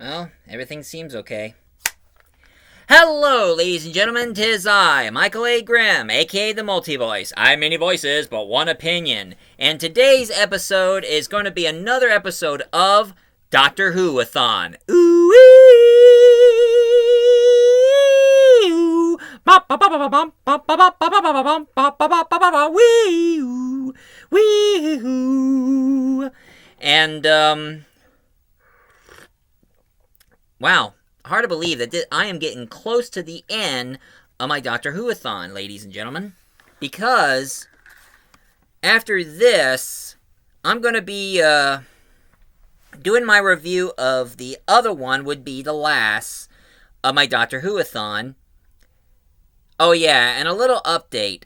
Well, everything seems okay. Hello, ladies and gentlemen, 'tis I, Michael A. Grimm, aka the Multi-Voice. I'm many voices, but one opinion. And today's episode is going to be another episode of Doctor Who-Athon. And, wow. Hard to believe that I am getting close to the end of my Doctor Who-Athon, ladies and gentlemen. Because after this, I'm going to be doing my review of the other one, would be the last of my Doctor Who-Athon. Oh yeah, and a little update.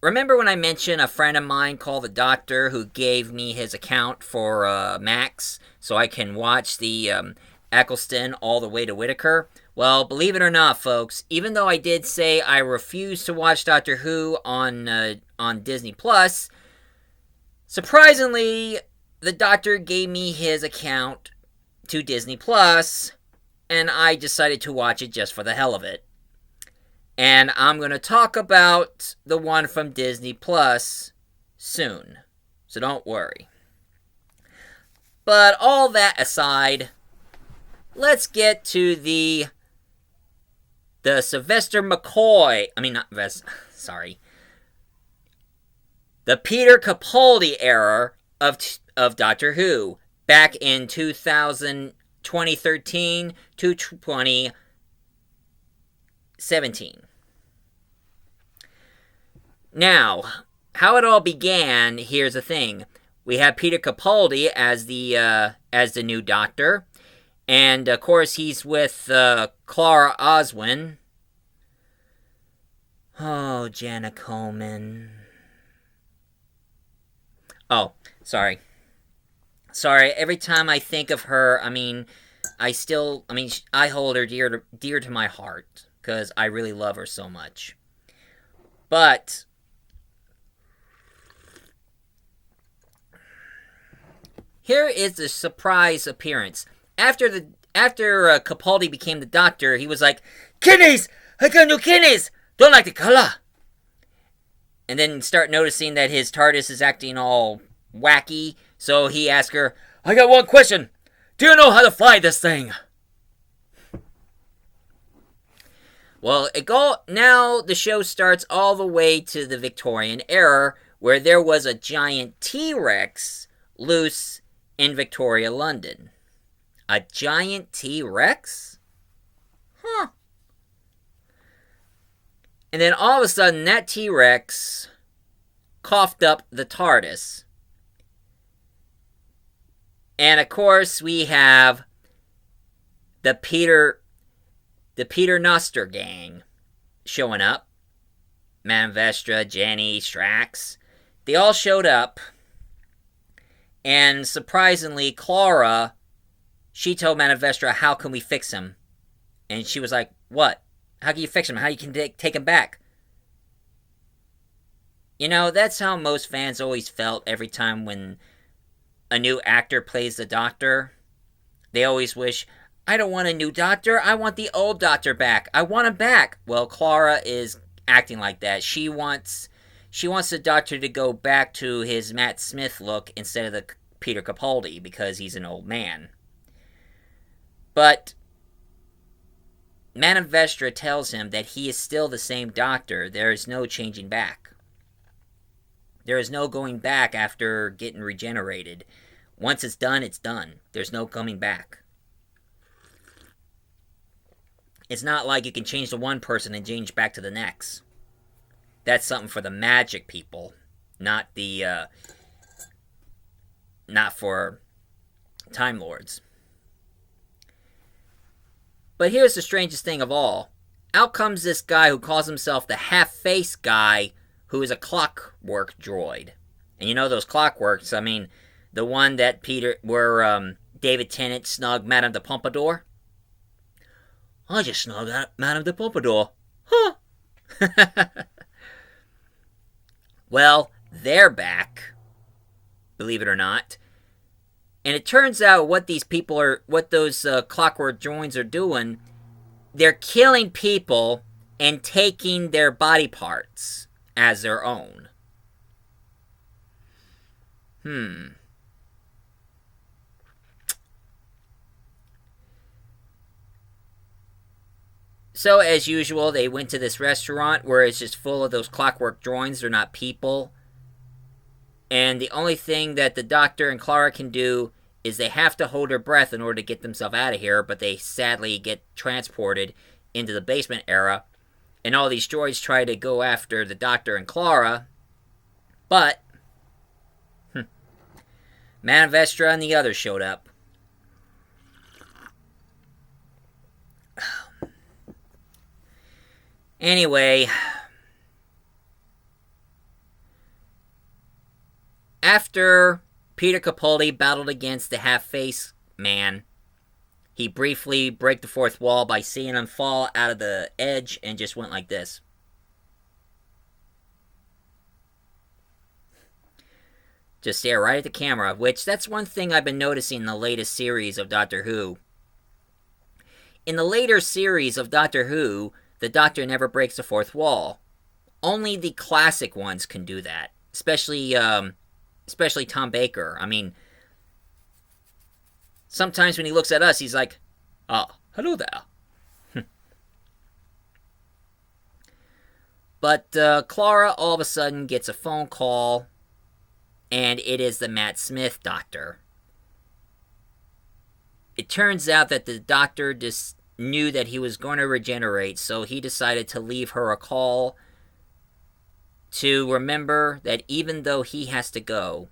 Remember when I mentioned a friend of mine called the doctor who gave me his account for Max so I can watch the Eccleston all the way to Whittaker? Well, believe it or not, folks, even though I did say I refused to watch Doctor Who on Disney Plus, surprisingly, the doctor gave me his account to Disney Plus, and I decided to watch it just for the hell of it. And I'm going to talk about the one from Disney Plus soon, so don't worry. But all that aside, let's get to the Sylvester McCoy. The Peter Capaldi era of Doctor Who back in 2013 to 2017. Now, how it all began, here's the thing. We have Peter Capaldi as the new Doctor. And, of course, he's with Clara Oswin. Oh, Jenna Coleman. Oh, sorry. Sorry, every time I think of her, I hold her dear to my heart. Because I really love her so much. But here is the surprise appearance. After Capaldi became the Doctor, he was like, "Kidneys! I got new kidneys! Don't like the color!" And then start noticing that his TARDIS is acting all wacky, so he asked her, "I got one question. Do you know how to fly this thing?" Well, now the show starts all the way to the Victorian era, where there was a giant T-Rex loose in Victoria, London. A giant T-Rex? Huh. And then all of a sudden, that T-Rex coughed up the TARDIS. And of course, we have the Peter Noster gang showing up. Madame Vestra, Jenny, Strax. They all showed up. And surprisingly, Clara, she told Madame Vestra, "How can we fix him?" And she was like, "What? How can you fix him? How you can take him back?" You know, that's how most fans always felt every time when a new actor plays the Doctor. They always wish, "I don't want a new Doctor, I want the old Doctor back. I want him back." Well, Clara is acting like that. She wants the Doctor to go back to his Matt Smith look instead of the Peter Capaldi, because he's an old man. But Madame Vestra tells him that he is still the same Doctor. There is no changing back. There is no going back after getting regenerated. Once it's done, it's done. There's no coming back. It's not like you can change to one person and change back to the next. That's something for the magic people, not for Time Lords. But here's the strangest thing of all. Out comes this guy who calls himself the half-face guy, who is a clockwork droid. And you know those clockworks, the one that David Tennant snugged Madame de Pompadour? "I just snugged Madame de Pompadour." Huh. Well, they're back. Believe it or not. And it turns out what these people are, what those clockwork droids are doing, they're killing people and taking their body parts as their own. So, as usual, they went to this restaurant where it's just full of those clockwork droids. They're not people. And the only thing that the Doctor and Clara can do is they have to hold their breath in order to get themselves out of here, but they sadly get transported into the basement era. And all these droids try to go after the Doctor and Clara, but Man Vestra and the others showed up. Anyway, after Peter Capaldi battled against the half-face man, he briefly broke the fourth wall by seeing him fall out of the edge and just went like this. Just stare right at the camera, which that's one thing I've been noticing in the latest series of Doctor Who. In the later series of Doctor Who, the Doctor never breaks the fourth wall. Only the classic ones can do that. Especially Tom Baker. I mean, sometimes when he looks at us, he's like, hello there. But Clara all of a sudden gets a phone call, and it is the Matt Smith Doctor. It turns out that the Doctor just knew that he was going to regenerate, so he decided to leave her a call to remember that even though he has to go,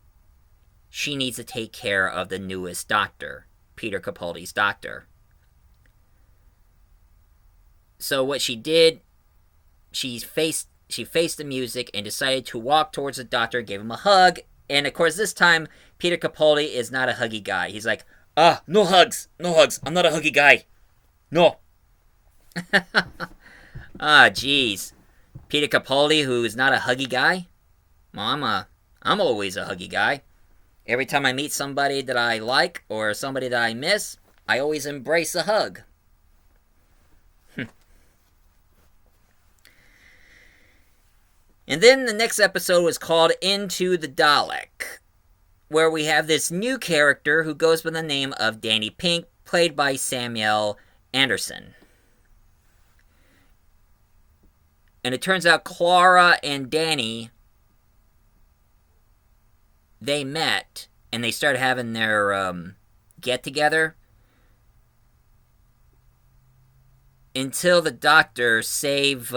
she needs to take care of the newest Doctor, Peter Capaldi's Doctor. So what she did, she faced the music and decided to walk towards the Doctor, gave him a hug, and of course this time, Peter Capaldi is not a huggy guy. He's like, no hugs, I'm not a huggy guy. No. Jeez. Peter Capaldi, who is not a huggy guy? Well, I'm always a huggy guy. Every time I meet somebody that I like or somebody that I miss, I always embrace a hug. And then the next episode was called Into the Dalek, where we have this new character who goes by the name of Danny Pink, played by Samuel Anderson. And it turns out Clara and Danny, they met and they started having their get-together until the Doctor saved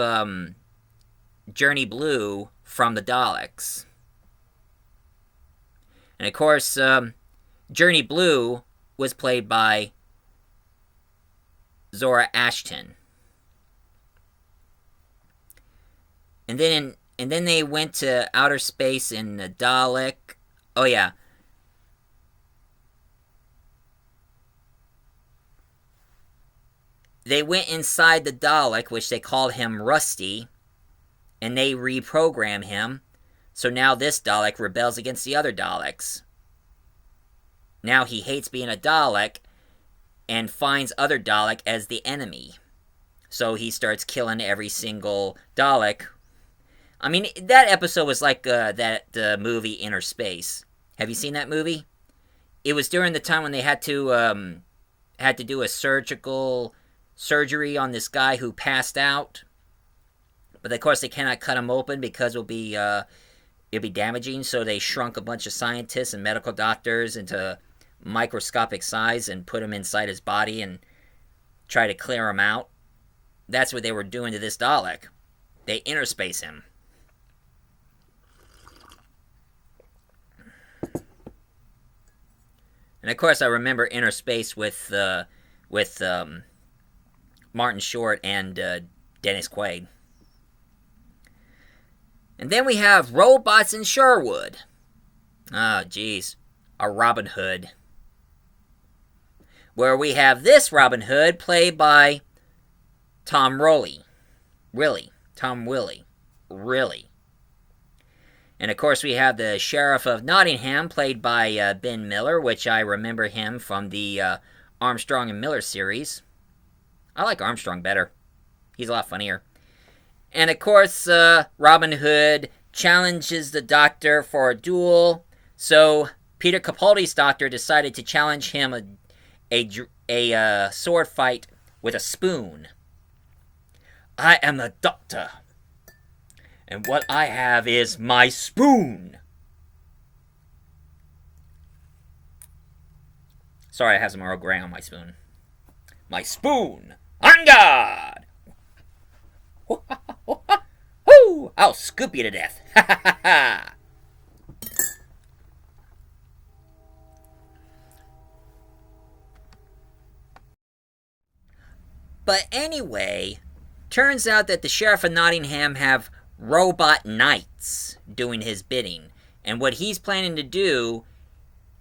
Journey Blue from the Daleks. And of course, Journey Blue was played by Zora Ashton. And then they went to outer space in the Dalek. Oh yeah. They went inside the Dalek, which they called him Rusty, and they reprogram him. So now this Dalek rebels against the other Daleks. Now he hates being a Dalek and finds other Dalek as the enemy. So he starts killing every single Dalek. I mean, that episode was like that movie Inner Space. Have you seen that movie? It was during the time when they had to do a surgery on this guy who passed out. But of course they cannot cut him open because it'll be damaging. So they shrunk a bunch of scientists and medical doctors into microscopic size and put him inside his body and try to clear him out. That's what they were doing to this Dalek. They interspace him. And of course, I remember Inner Space with Martin Short and Dennis Quaid. And then we have Robots in Sherwood. Geez. A Robin Hood. Where we have this Robin Hood played by Tom Rowley. Tom Willie. Really. And of course, we have the Sheriff of Nottingham, played by Ben Miller, which I remember him from the Armstrong and Miller series. I like Armstrong better. He's a lot funnier. And of course, Robin Hood challenges the Doctor for a duel. So Peter Capaldi's Doctor decided to challenge him a sword fight with a spoon. I am the Doctor, and what I have is my spoon. Sorry, I have some Earl Grey on my spoon. My spoon! On guard! Woo! I'll scoop you to death. Ha ha ha ha! But anyway, turns out that the Sheriff of Nottingham have robot knights doing his bidding. And what he's planning to do,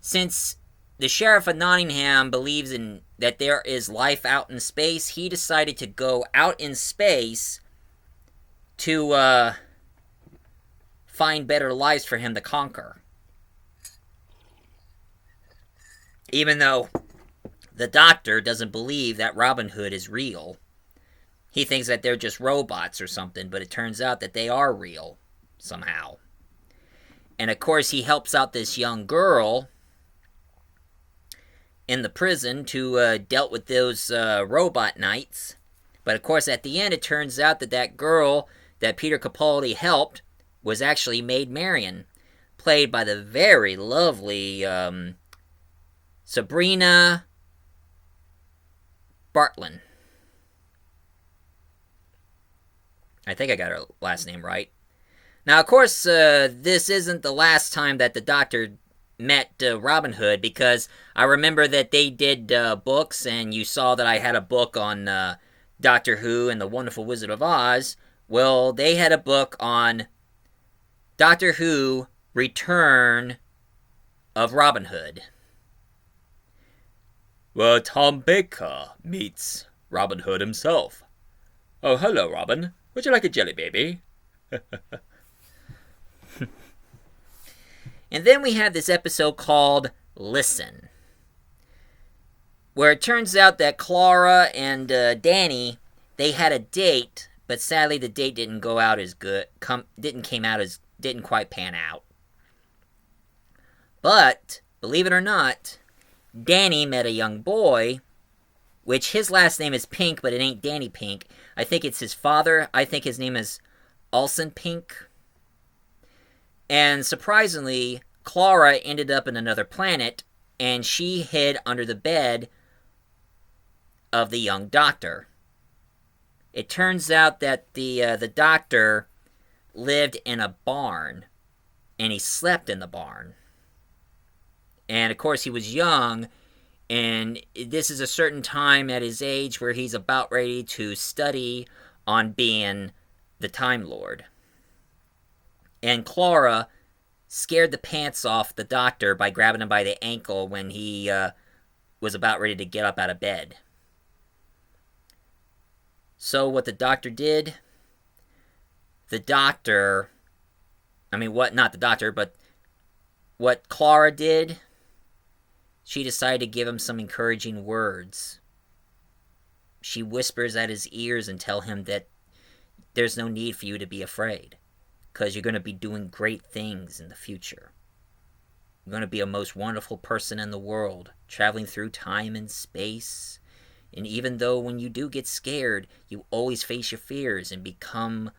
since the Sheriff of Nottingham believes in that there is life out in space, he decided to go out in space to find better lives for him to conquer. Even though the Doctor doesn't believe that Robin Hood is real. He thinks that they're just robots or something, but it turns out that they are real, somehow. And of course, he helps out this young girl in the prison to deal with those robot knights. But of course, at the end, it turns out that that girl that Peter Capaldi helped was actually Maid Marian, played by the very lovely Sabrina Bartlett. I think I got her last name right. Now, of course, this isn't the last time that the Doctor met Robin Hood, because I remember that they did books, and you saw that I had a book on Doctor Who and the Wonderful Wizard of Oz. Well, they had a book on Doctor Who Return of Robin Hood. Well, Tom Baker meets Robin Hood himself. Oh, hello, Robin. Would you like a jelly baby? And then we have this episode called Listen, where it turns out that Clara and Danny, they had a date, but sadly the date didn't go out as good. Didn't quite pan out. But believe it or not, Danny met a young boy, which his last name is Pink, but it ain't Danny Pink. I think it's his father. I think his name is Alson Pink. And surprisingly, Clara ended up in another planet, and she hid under the bed of the young Doctor. It turns out that the Doctor lived in a barn, and he slept in the barn. And of course, he was young, and this is a certain time at his age where he's about ready to study on being the Time Lord. And Clara scared the pants off the Doctor by grabbing him by the ankle when he was about ready to get up out of bed. So what the Doctor did, what Clara did, she decided to give him some encouraging words. She whispers at his ears and tell him that there's no need for you to be afraid, because you're going to be doing great things in the future. You're going to be a most wonderful person in the world, traveling through time and space. And even though when you do get scared, you always face your fears and become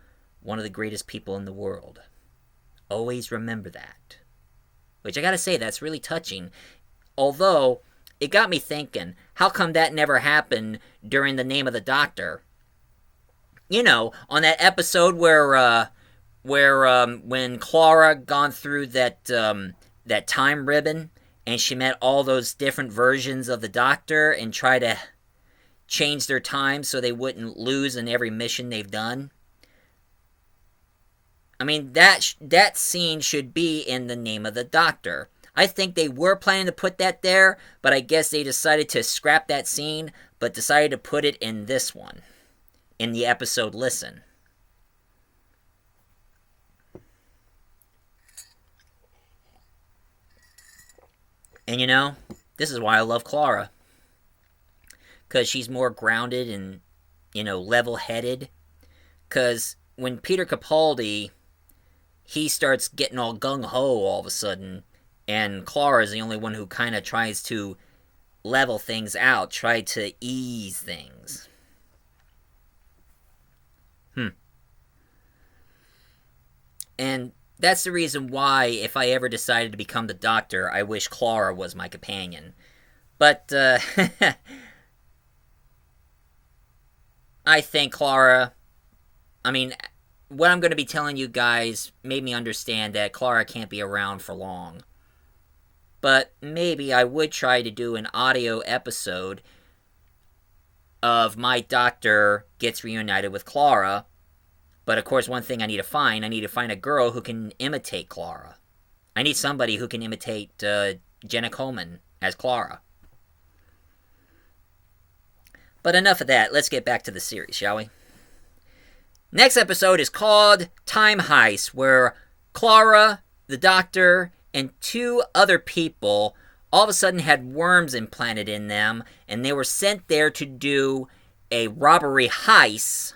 one of the greatest people in the world. Always remember that. Which I gotta say, that's really touching. Although, it got me thinking, how come that never happened during the Name of the Doctor? You know, on that episode where when Clara gone through that time ribbon, and she met all those different versions of the Doctor and tried to change their time so they wouldn't lose in every mission they've done. I mean, that scene should be in the Name of the Doctor. I think they were planning to put that there, but I guess they decided to scrap that scene, but decided to put it in this one, in the episode Listen. And this is why I love Clara. Because she's more grounded and, level headed. Because when Peter Capaldi, he starts getting all gung ho all of a sudden, and Clara is the only one who kind of tries to level things out, try to ease things. And that's the reason why, if I ever decided to become the Doctor, I wish Clara was my companion. But, I think Clara, what I'm going to be telling you guys made me understand that Clara can't be around for long. But maybe I would try to do an audio episode of my Doctor gets reunited with Clara. But of course, one thing I need to find a girl who can imitate Clara. I need somebody who can imitate Jenna Coleman as Clara. But enough of that. Let's get back to the series, shall we? Next episode is called Time Heist, where Clara, the Doctor, and 2 other people all of a sudden had worms implanted in them, and they were sent there to do a robbery heist,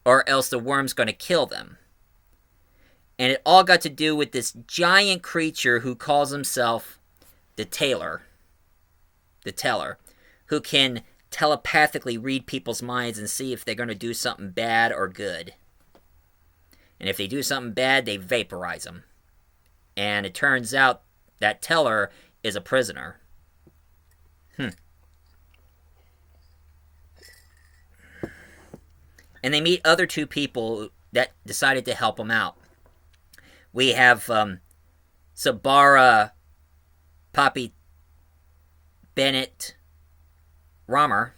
or else the worm's going to kill them. And it all got to do with this giant creature who calls himself the Teller, who can telepathically read people's minds and see if they're going to do something bad or good. And if they do something bad, they vaporize them. And it turns out that Teller is a prisoner. And they meet other 2 people that decided to help them out. We have Sabara Poppy Bennett Romer.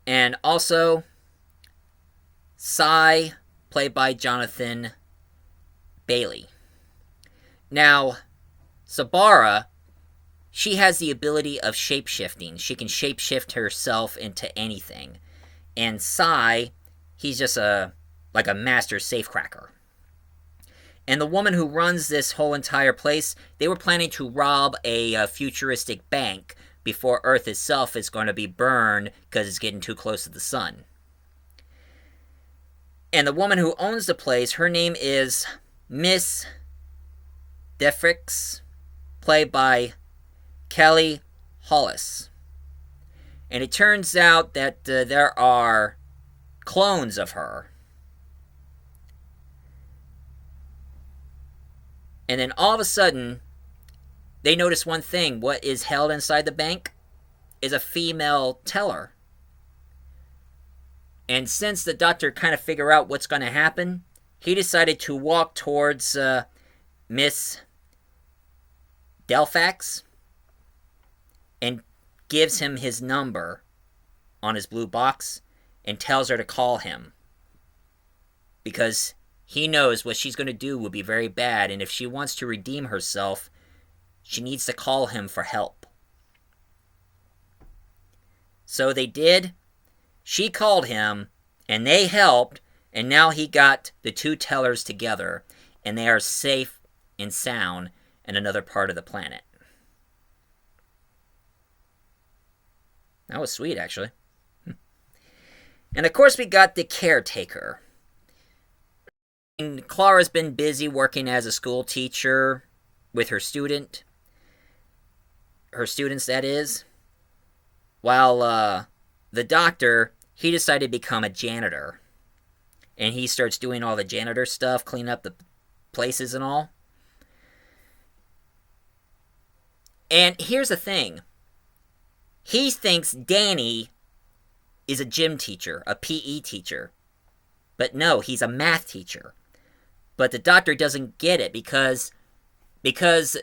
And also Cy, played by Jonathan Bailey. Now, Sabara, she has the ability of shape-shifting. She can shape-shift herself into anything. And Cy, he's just like a master safecracker. And the woman who runs this whole entire place, they were planning to rob a futuristic bank before Earth itself is going to be burned because it's getting too close to the sun. And the woman who owns the place, her name is Miss Defrix, played by Kelly Hollis. And it turns out that there are clones of her. And then all of a sudden, they notice one thing. What is held inside the bank is a female teller. And since the Doctor kind of figured out what's going to happen, he decided to walk towards Miss Delphax and gives him his number on his blue box and tells her to call him. Because he knows what she's going to do will be very bad, and if she wants to redeem herself, she needs to call him for help. So they did. She called him, and they helped, and now he got the 2 tellers together, and they are safe and sound in another part of the planet. That was sweet, actually. And of course we got the caretaker. And Clara's been busy working as a school teacher with her students, that is. While the Doctor, he decided to become a janitor. And he starts doing all the janitor stuff, cleaning up the places and all. And here's the thing. He thinks Danny is a gym teacher, a PE teacher. But no, he's a math teacher. But the Doctor doesn't get it because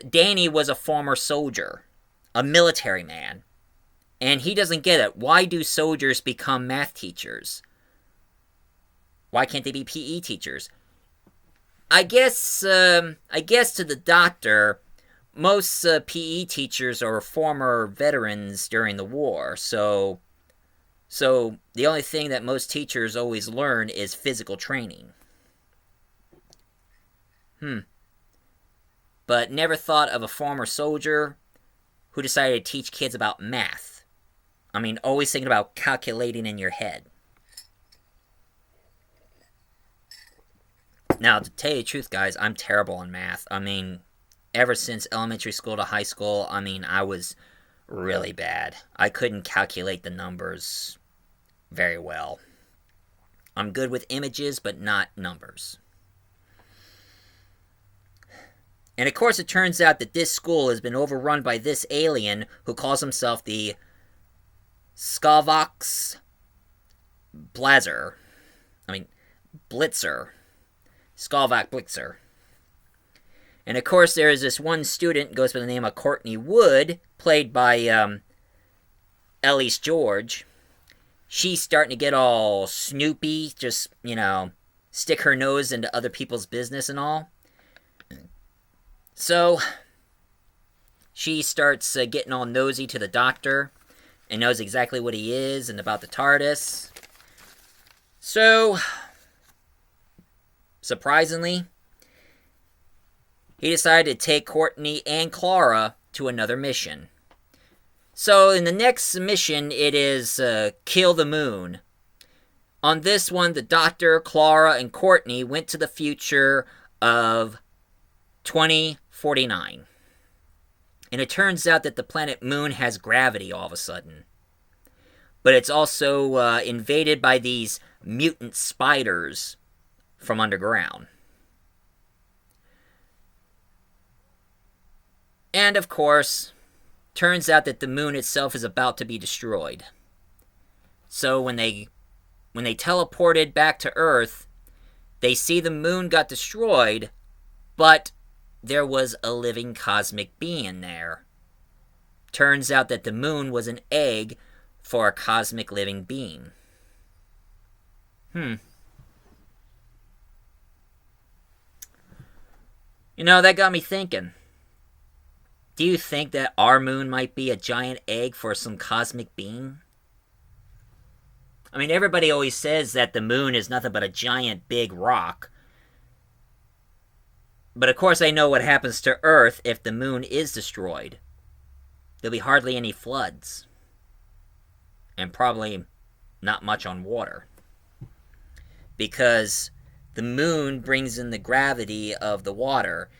Danny was a former soldier, a military man. And he doesn't get it. Why do soldiers become math teachers? Why can't they be PE teachers? I guess to the Doctor, most PE teachers are former veterans during the war, so the only thing that most teachers always learn is physical training. but never thought of a former soldier who decided to teach kids about math. I mean, always thinking about calculating in your head. Now, to tell you the truth, guys, I'm terrible on math. I mean, ever since elementary school to high school, I mean, I was really bad. I couldn't calculate the numbers very well. I'm good with images, but not numbers. And of course, it turns out that this school has been overrun by this alien who calls himself the Skavox Blitzer. Skalvak Blitzer. And of course, there is this one student, goes by the name of Courtney Wood, played by Elise George. She's starting to get all snoopy, just, stick her nose into other people's business and all. So, she starts getting all nosy to the Doctor, and knows exactly what he is and about the TARDIS. So, surprisingly, he decided to take Courtney and Clara to another mission. So, in the next mission, it is Kill the Moon. On this one, the Doctor, Clara, and Courtney went to the future of 2049. And it turns out that the planet Moon has gravity all of a sudden. But it's also invaded by these mutant spiders from underground. And of course, turns out that the moon itself is about to be destroyed. So when they teleported back to Earth, they see the moon got destroyed, but there was a living cosmic being there. Turns out that the moon was an egg for a cosmic living being. That got me thinking. Do you think that our moon might be a giant egg for some cosmic being? I mean, everybody always says that the moon is nothing but a giant big rock. But of course I know what happens to Earth if the moon is destroyed. There'll be hardly any floods. And probably not much on water. Because the moon brings in the gravity of the water.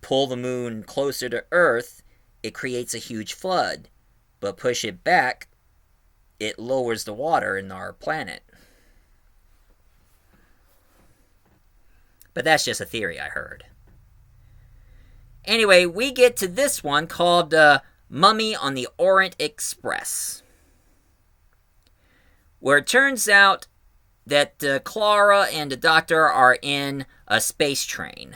Pull the moon closer to Earth, it creates a huge flood. But push it back, it lowers the water in our planet. But that's just a theory I heard. Anyway, we get to this one called Mummy on the Orient Express. Where it turns out that Clara and the Doctor are in a space train.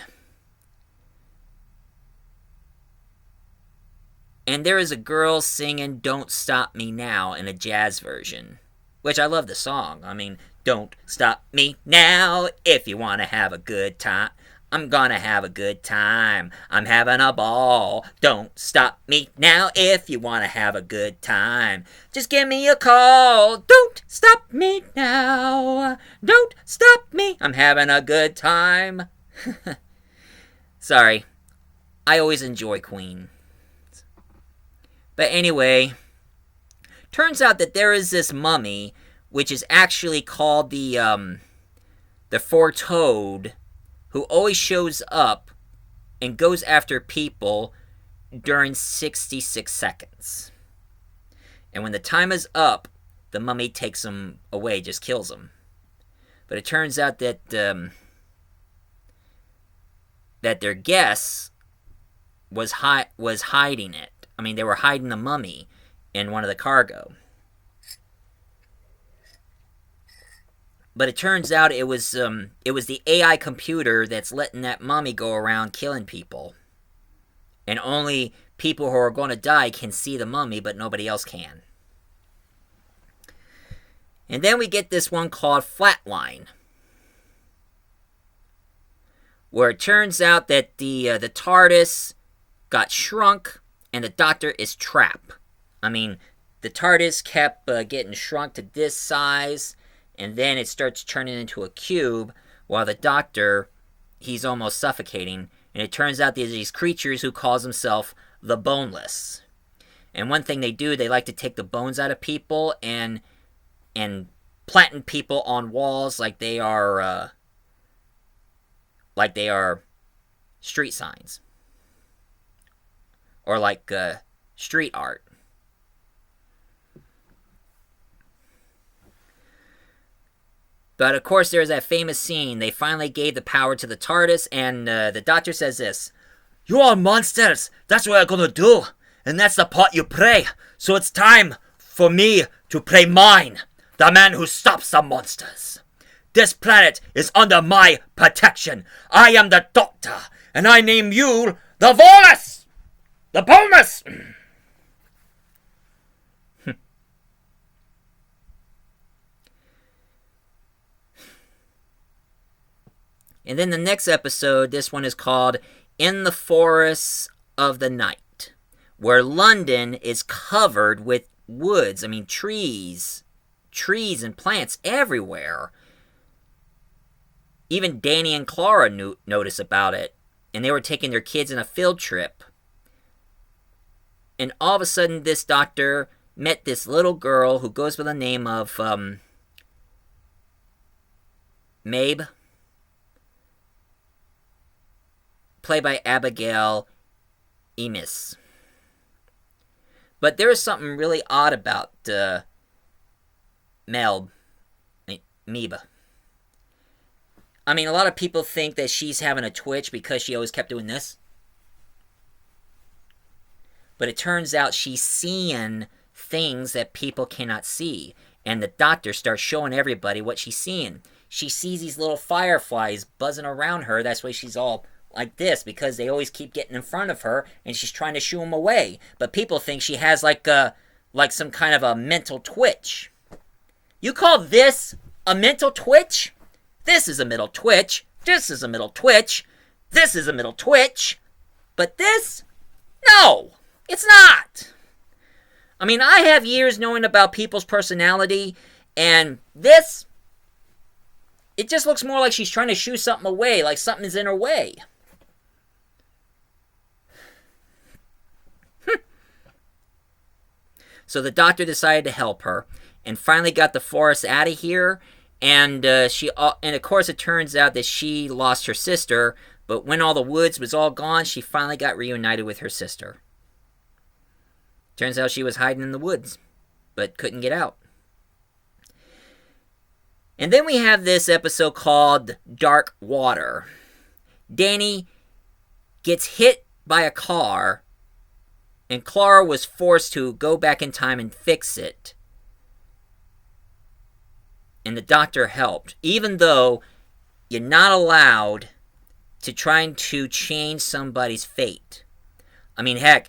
And there is a girl singing Don't Stop Me Now in a jazz version. Which I love the song. I mean, don't stop me now if you want to have a good time. I'm gonna have a good time. I'm having a ball. Don't stop me now if you want to have a good time. Just give me a call. Don't stop me now. Don't stop me. I'm having a good time. Sorry. I always enjoy Queen. But anyway, turns out that there is this mummy, which is actually called the Foretold, who always shows up and goes after people during 66 seconds. And when the time is up, the mummy takes them away, just kills them. But it turns out that that their guess was hiding it. I mean, they were hiding the mummy in one of the cargo. But it turns out it was the AI computer that's letting that mummy go around killing people. And only people who are going to die can see the mummy, but nobody else can. And then we get this one called Flatline. Where it turns out that the TARDIS got shrunk and the Doctor is trapped. I mean, the TARDIS kept getting shrunk to this size, and then it starts turning into a cube, while the Doctor, he's almost suffocating, And it turns out there's these creatures who calls themselves the Boneless. And one thing they do, they like to take the bones out of people and planting people on walls like they are street signs. Or like street art. But of course, there's that famous scene. They finally gave the power to the TARDIS, and the Doctor says this: "You are monsters. That's what I'm gonna do, and that's the part you play. So it's time for me to play mine, the man who stops the monsters. This planet is under my protection. I am the Doctor, and I name you the Volus, the Bonus." And then the next episode, this one is called In the Forests of the Night, where London is covered with woods. I mean, trees and plants everywhere. Even Danny and Clara notice about it, and they were taking their kids on a field trip. And all of a sudden, this doctor met this little girl who goes by the name of Mabe, played by Abigail Emis. But there is something really odd about Mebe. I mean, a lot of people think that she's having a twitch because she always kept doing this. But it turns out she's seeing things that people cannot see. And the doctor starts showing everybody what she's seeing. She sees these little fireflies buzzing around her. That's why she's all like this, because they always keep getting in front of her, and she's trying to shoo them away. But people think she has like some kind of a mental twitch. You call this a mental twitch? This is a mental twitch. This is a mental twitch. This is a mental twitch. But this? No, it's not. I mean, I have years knowing about people's personality, and this, it just looks more like she's trying to shoo something away, like something's in her way. So the doctor decided to help her, and finally got the Forest out of here. And of course, it turns out that she lost her sister. But when all the woods was all gone, she finally got reunited with her sister. Turns out she was hiding in the woods, but couldn't get out. And then we have this episode called Dark Water. Danny gets hit by a car, and Clara was forced to go back in time and fix it. And the doctor helped, even though you're not allowed to try to change somebody's fate. I mean, heck,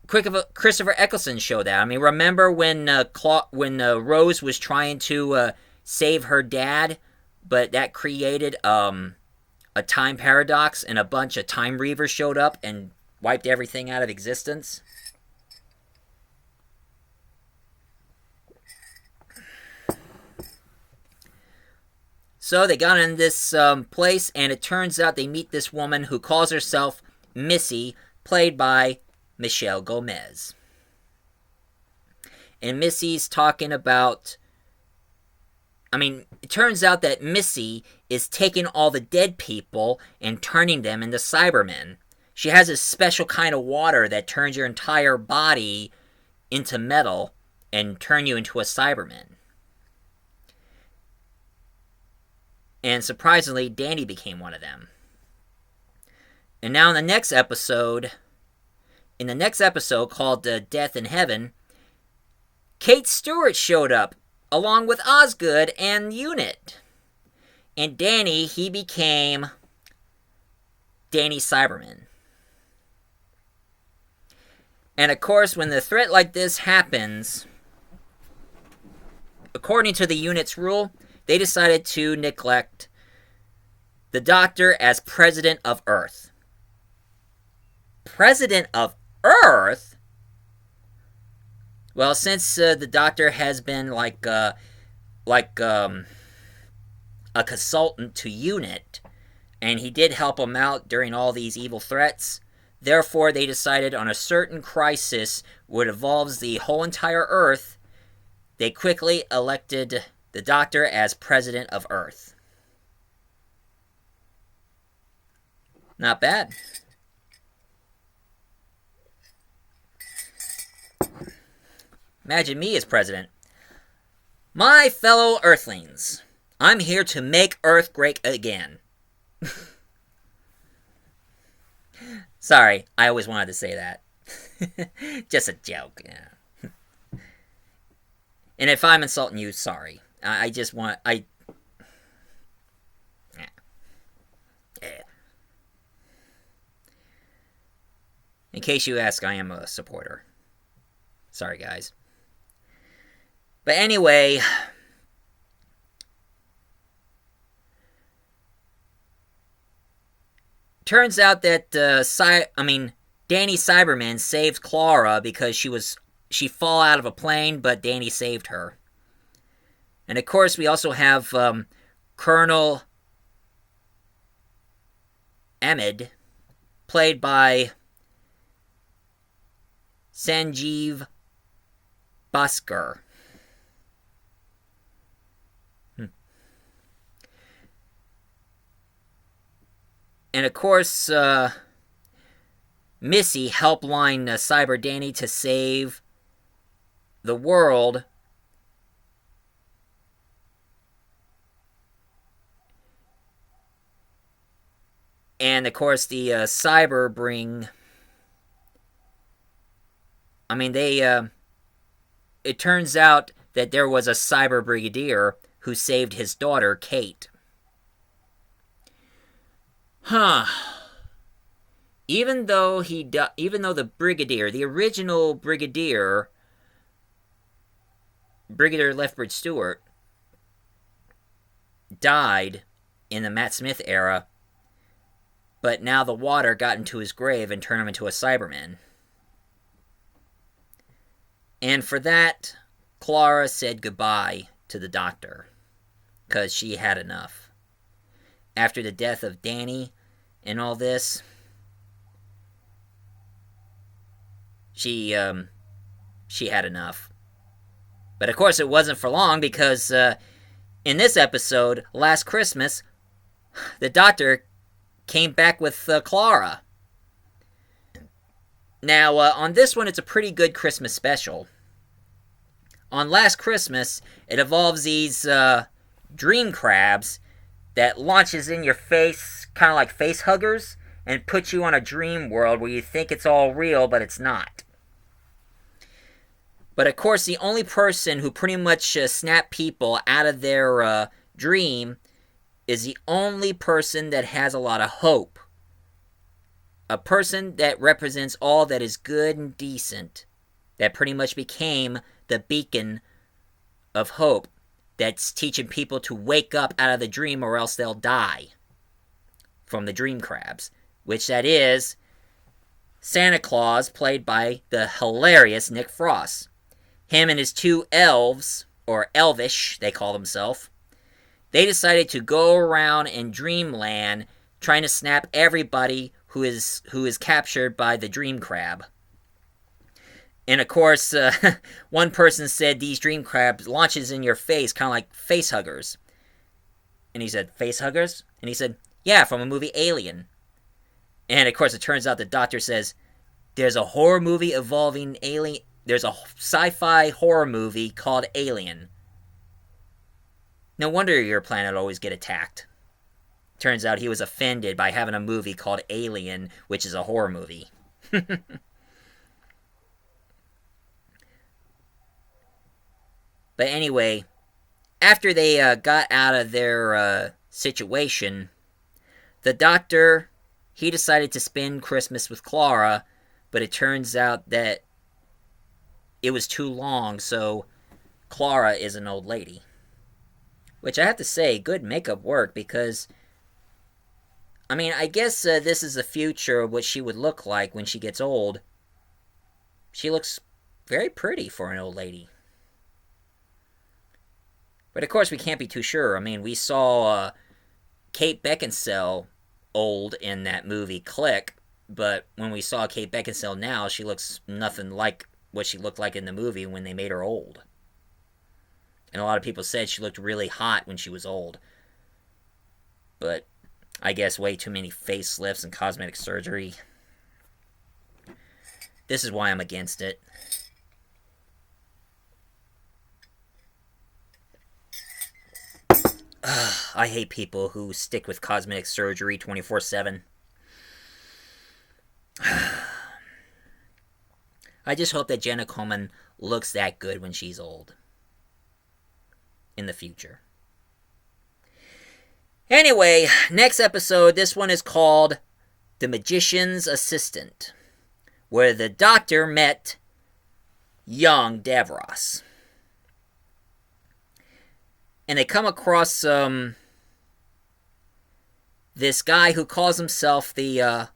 Christopher Eccleston showed that. I mean, remember when Rose was trying to save her dad, but that created a time paradox, and a bunch of time reavers showed up and wiped everything out of existence? So they got in this place, and it turns out they meet this woman who calls herself Missy, played by Michelle Gomez. And Missy's talking about... I mean, it turns out that Missy is taking all the dead people and turning them into Cybermen. She has a special kind of water that turns your entire body into metal and turn you into a Cyberman. And surprisingly, Danny became one of them. And now in the next episode called Death in Heaven, Kate Stewart showed up, along with Osgood and Unit. And Danny, he became Danny Cyberman. And of course, when the threat like this happens, according to the Unit's rule, they decided to neglect the Doctor as President of Earth. President of Earth? Well, since the Doctor has been like a consultant to Unit, And he did help them out during all these evil threats. Therefore, they decided on a certain crisis which involves the whole entire Earth. They quickly elected the Doctor as president of Earth. Not bad. Imagine me as president. My fellow Earthlings, I'm here to make Earth great again. Sorry, I always wanted to say that. Just a joke. Yeah. And if I'm insulting you, sorry. I just want... Yeah. In case you ask, I am a supporter. Sorry, guys. But anyway... Turns out that Danny Cyberman saved Clara because she fell out of a plane, but Danny saved her. And of course, we also have Colonel Ahmed, played by Sanjeev Bhaskar. And of course, Missy helpline Cyber Danny to save the world. And of course, the Cyber bring... it turns out that there was a Cyber Brigadier who saved his daughter, Kate. Even though the Brigadier, the original Brigadier, Brigadier Lethbridge Stewart, died in the Matt Smith era, but now the water got into his grave and turned him into a Cyberman. And for that, Clara said goodbye to the Doctor, because she had enough. After the death of Danny and all this, she had enough. But of course it wasn't for long, because in this episode, last Christmas, the Doctor came back with Clara. Now, on this one, it's a pretty good Christmas special. On Last Christmas, it involves these dream crabs that launches in your face, kind of like face huggers, and puts you on a dream world where you think it's all real, but it's not. But of course, the only person who pretty much snapped people out of their dream is the only person that has a lot of hope. A person that represents all that is good and decent, that pretty much became the beacon of hope, that's teaching people to wake up out of the dream or else they'll die from the dream crabs, which that is Santa Claus, played by the hilarious Nick Frost. Him and his two elves, or Elvish, they call themselves, they decided to go around in Dreamland trying to snap everybody who is captured by the dream crab. And of course, one person said these dream crabs launches in your face, kind of like face huggers. And he said, face huggers? And he said, yeah, from a movie Alien. And of course, it turns out the Doctor says, there's a horror movie involving alien. There's a sci-fi horror movie called Alien. No wonder your planet always get attacked. Turns out he was offended by having a movie called Alien, which is a horror movie. But anyway, after they got out of their situation, the Doctor, he decided to spend Christmas with Clara, but it turns out that it was too long, so Clara is an old lady. Which I have to say, good makeup work, because I guess this is the future of what she would look like when she gets old. She looks very pretty for an old lady. But of course, we can't be too sure. We saw Kate Beckinsale old in that movie Click, but when we saw Kate Beckinsale now, she looks nothing like what she looked like in the movie when they made her old. And a lot of people said she looked really hot when she was old. But I guess way too many facelifts and cosmetic surgery. This is why I'm against it. I hate people who stick with cosmetic surgery 24/7. I just hope that Jenna Coleman looks that good when she's old. In the future. Anyway, next episode, this one is called The Magician's Assistant, where the Doctor met young Davros. And they come across this guy who calls himself the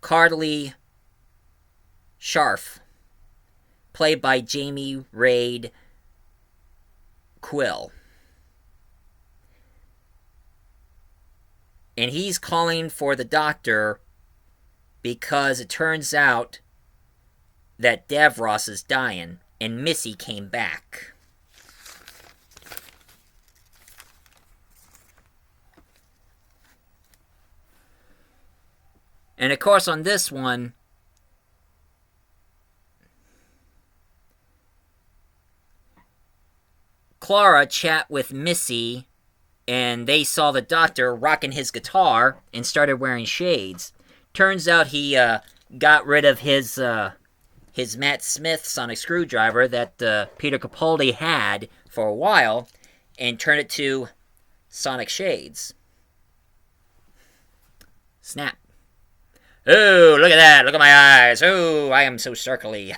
Cardley Sharf, played by Jamie Reid Quill. And he's calling for the Doctor because it turns out that Davros is dying and Missy came back. And of course on this one, Clara chat with Missy, and they saw the Doctor rocking his guitar and started wearing shades. Turns out he got rid of his Matt Smith sonic screwdriver that Peter Capaldi had for a while and turned it to sonic shades. Snap. Oh, look at that. Look at my eyes. Oh, I am so circly.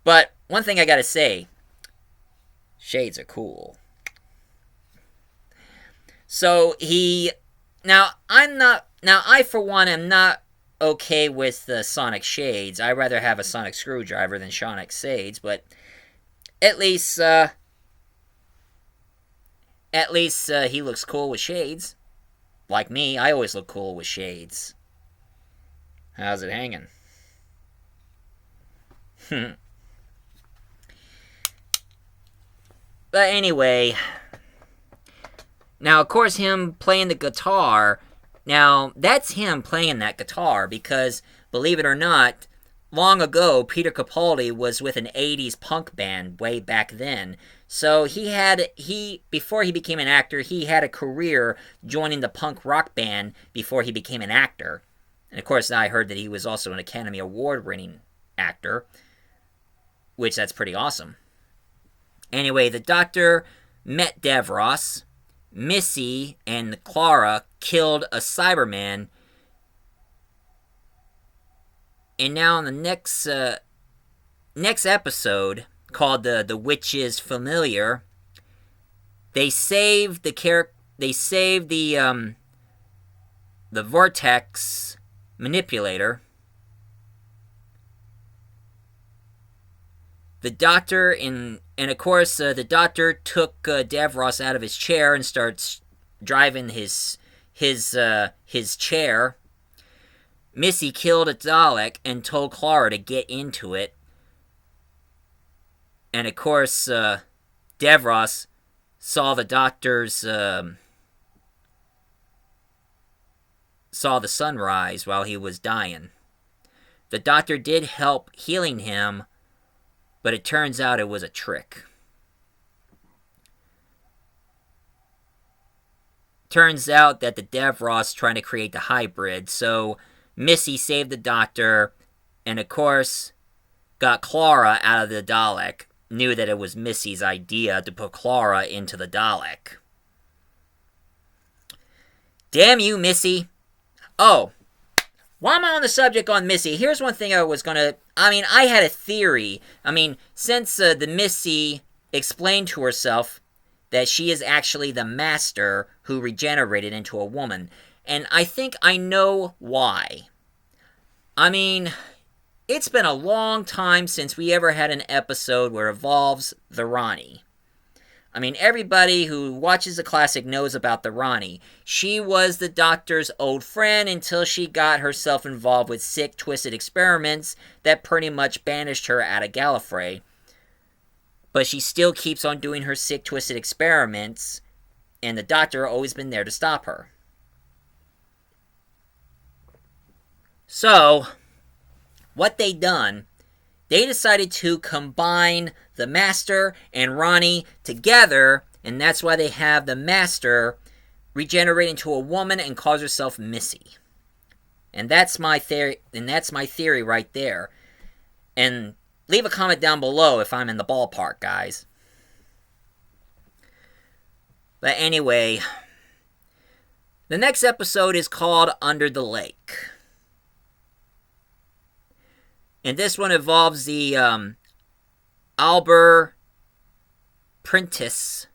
But one thing I gotta say, shades are cool. So I for one am not okay with the sonic shades. I'd rather have a sonic screwdriver than sonic shades, but at least he looks cool with shades. Like me, I always look cool with shades. How's it hanging? But anyway, now of course him playing the guitar, now that's him playing that guitar because, believe it or not, long ago Peter Capaldi was with an 80s punk band way back then. So before he became an actor, he had a career joining the punk rock band before he became an actor. And of course I heard that he was also an Academy Award winning actor, which that's pretty awesome. Anyway, the Doctor met Davros. Missy and Clara killed a Cyberman. And now in the next episode, called the Witch's Familiar, they saved the Vortex manipulator. The Doctor and of course the Doctor took Davros out of his chair and starts driving his chair. Missy killed a Dalek and told Clara to get into it. And of course Davros saw the Doctor's saw the sunrise while he was dying. The Doctor did help healing him, but it turns out it was a trick. Turns out that the Davros trying to create the hybrid, so Missy saved the Doctor, and of course, got Clara out of the Dalek. Knew that it was Missy's idea to put Clara into the Dalek. Damn you, Missy. Oh, while I'm on the subject on Missy, here's one thing I had a theory. Since the Missy explained to herself that she is actually the Master who regenerated into a woman. And I think I know why. It's been a long time since we ever had an episode where it involves the Ronnie. I mean, everybody who watches the classic knows about the Ronnie. She was the Doctor's old friend until she got herself involved with sick, twisted experiments that pretty much banished her out of Gallifrey. But she still keeps on doing her sick, twisted experiments, and the Doctor always been there to stop her. So, what they done, they decided to combine the Master and Ronnie together, and that's why they have the Master regenerate into a woman and calls herself Missy. And that's my theory right there. And leave a comment down below if I'm in the ballpark, guys. But anyway, the next episode is called Under the Lake. And this one involves the Albert Prentice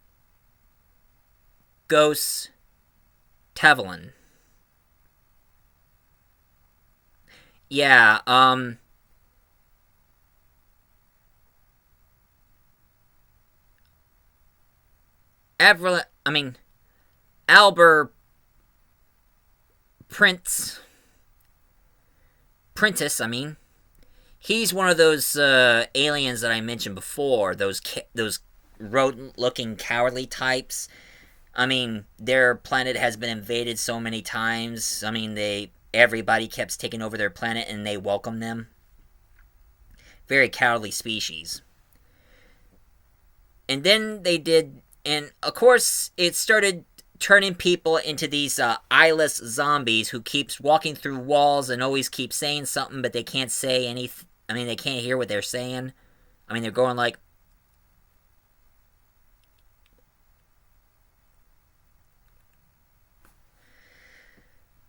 Ghost Tavlin. Yeah, Albert Prentice, he's one of those aliens that I mentioned before, those rodent-looking cowardly types. I mean, their planet has been invaded so many times. I mean, everybody kept taking over their planet and they welcomed them. Very cowardly species. And then they did, and of course, it started turning people into these eyeless zombies who keeps walking through walls and always keep saying something, but they can't say anything. I mean, they can't hear what they're saying. I mean, they're going like...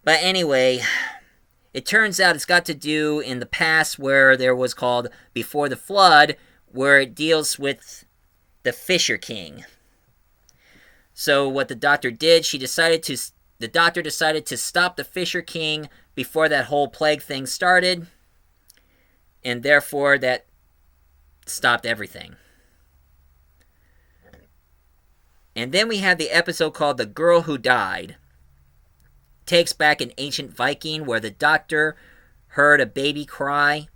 But anyway, it turns out it's got to do in the past where there was called Before the Flood, where it deals with the Fisher King. So what the Doctor did, the Doctor decided to stop the Fisher King before that whole plague thing started, and therefore that stopped everything. And then we have the episode called The Girl Who Died. Takes back an ancient Viking where the Doctor heard a baby cry.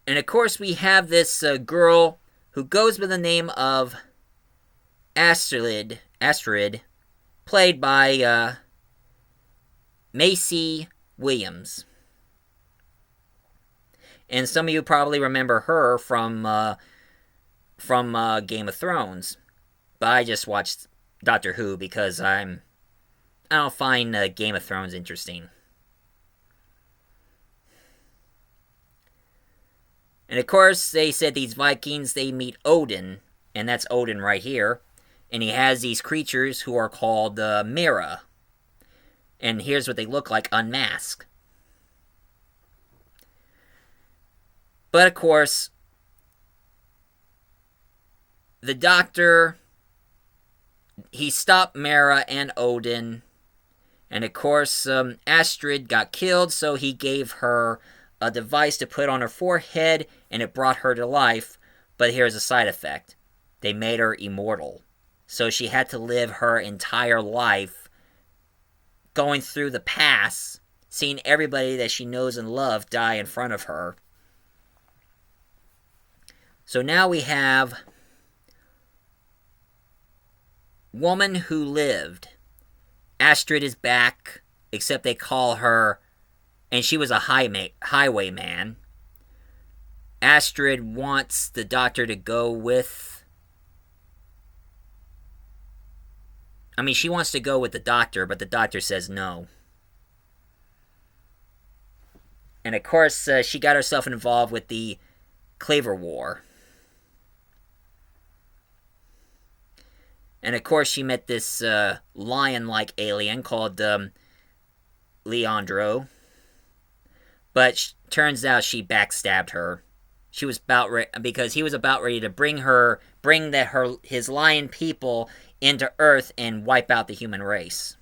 And of course we have this girl who goes by the name of Astrid, played by Maisie Williams. And some of you probably remember her from Game of Thrones. But I just watched Doctor Who because I don't find Game of Thrones interesting. And of course, they said these Vikings, they meet Odin, and that's Odin right here. And he has these creatures who are called Mira. And here's what they look like unmasked. But of course, the Doctor, he stopped Mira and Odin. And of course, Astrid got killed, so he gave her a device to put on her forehead, and it brought her to life. But here's a side effect. They made her immortal. So she had to live her entire life going through the past, seeing everybody that she knows and loves die in front of her. So now we have Woman Who Lived. Astrid is back, except they call her, and she was a highwayman. Astrid wants the Doctor to go with... she wants to go with the Doctor, but the Doctor says no. And of course, she got herself involved with the Claver War. And of course, she met this lion-like alien called Leandro. But turns out she backstabbed her. She was because he was about ready to bring his lion people into Earth and wipe out the human race.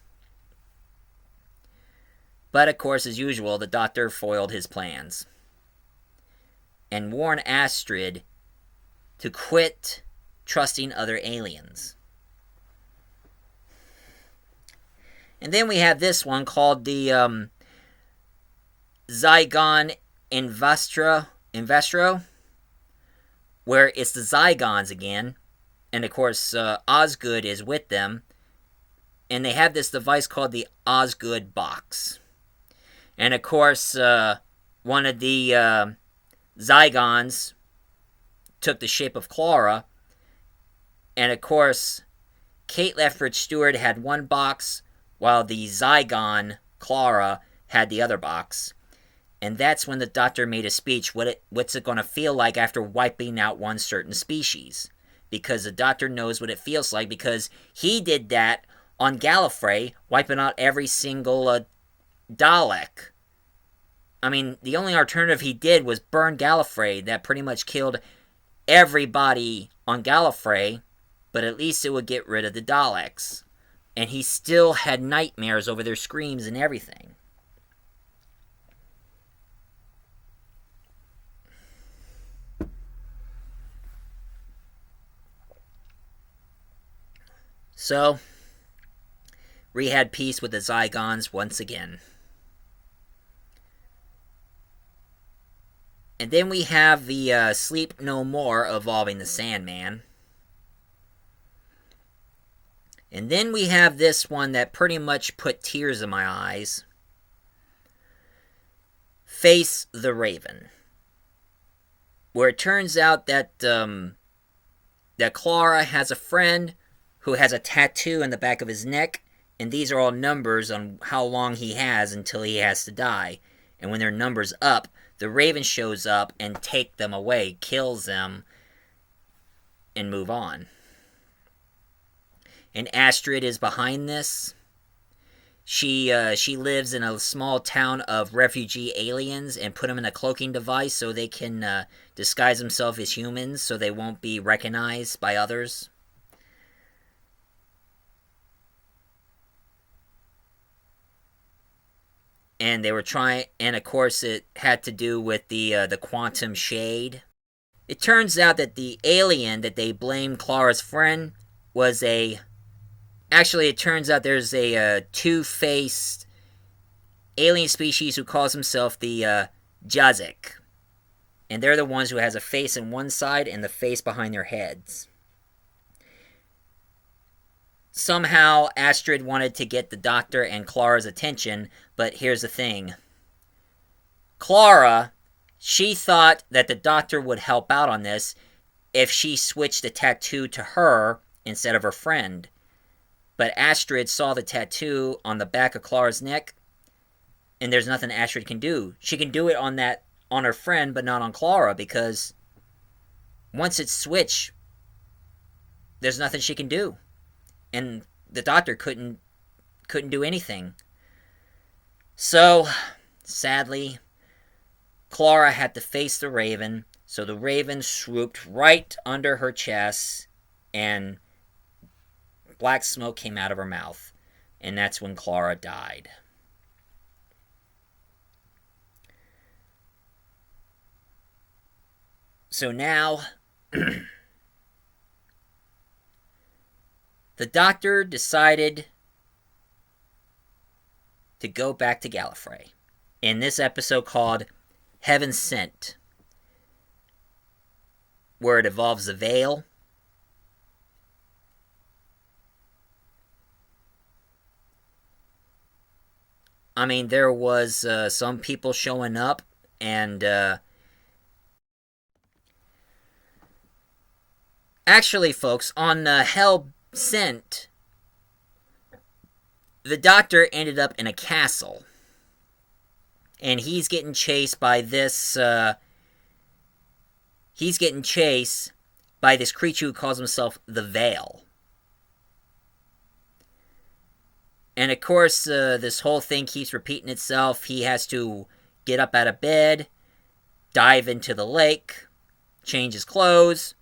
But of course, as usual, the Doctor foiled his plans and warned Astrid to quit trusting other aliens. And then we have this one called the Zygon Investro, where it's the Zygons again. And of course, Osgood is with them. And they have this device called the Osgood box. And of course, one of the Zygons took the shape of Clara. And of course, Kate Lethbridge Stewart had one box, while the Zygon, Clara, had the other box. And that's when the Doctor made a speech, what's it going to feel like after wiping out one certain species. Because the Doctor knows what it feels like, because he did that on Gallifrey, wiping out every single Dalek. I mean, the only alternative he did was burn Gallifrey. That pretty much killed everybody on Gallifrey, but at least it would get rid of the Daleks. And he still had nightmares over their screams and everything. So, we had peace with the Zygons once again. And then we have the Sleep No More evolving the Sandman. And then we have this one that pretty much put tears in my eyes. Face the Raven. Where it turns out that that Clara has a friend who has a tattoo in the back of his neck, and these are all numbers on how long he has until he has to die. And when their number's up, the Raven shows up and takes them away, kills them, and move on. And Astrid is behind this. She lives in a small town of refugee aliens and put them in a cloaking device so they can disguise themselves as humans so they won't be recognized by others. And they were trying, and of course it had to do with the quantum shade. It turns out that the alien that they blamed Clara's friend was actually, it turns out there's a two-faced alien species who calls himself the Jazik. And they're the ones who has a face on one side and the face behind their heads. Somehow, Astrid wanted to get the Doctor and Clara's attention, but here's the thing. Clara, she thought that the Doctor would help out on this if she switched the tattoo to her instead of her friend. But Astrid saw the tattoo on the back of Clara's neck, and there's nothing Astrid can do. She can do it on her friend, but not on Clara, because once it's switched, there's nothing she can do. And the Doctor couldn't do anything. So, sadly, Clara had to face the Raven, so the Raven swooped right under her chest, and black smoke came out of her mouth. And that's when Clara died. So now, the Doctor decided to go back to Gallifrey in this episode called Heaven Sent, where it involves the Veil. I mean, there was some people showing up, and actually, folks, on Hell Sent, the Doctor ended up in a castle, and he's getting chased by this. He's getting chased by this creature who calls himself the Veil. And of course, this whole thing keeps repeating itself. He has to get up out of bed, dive into the lake, change his clothes,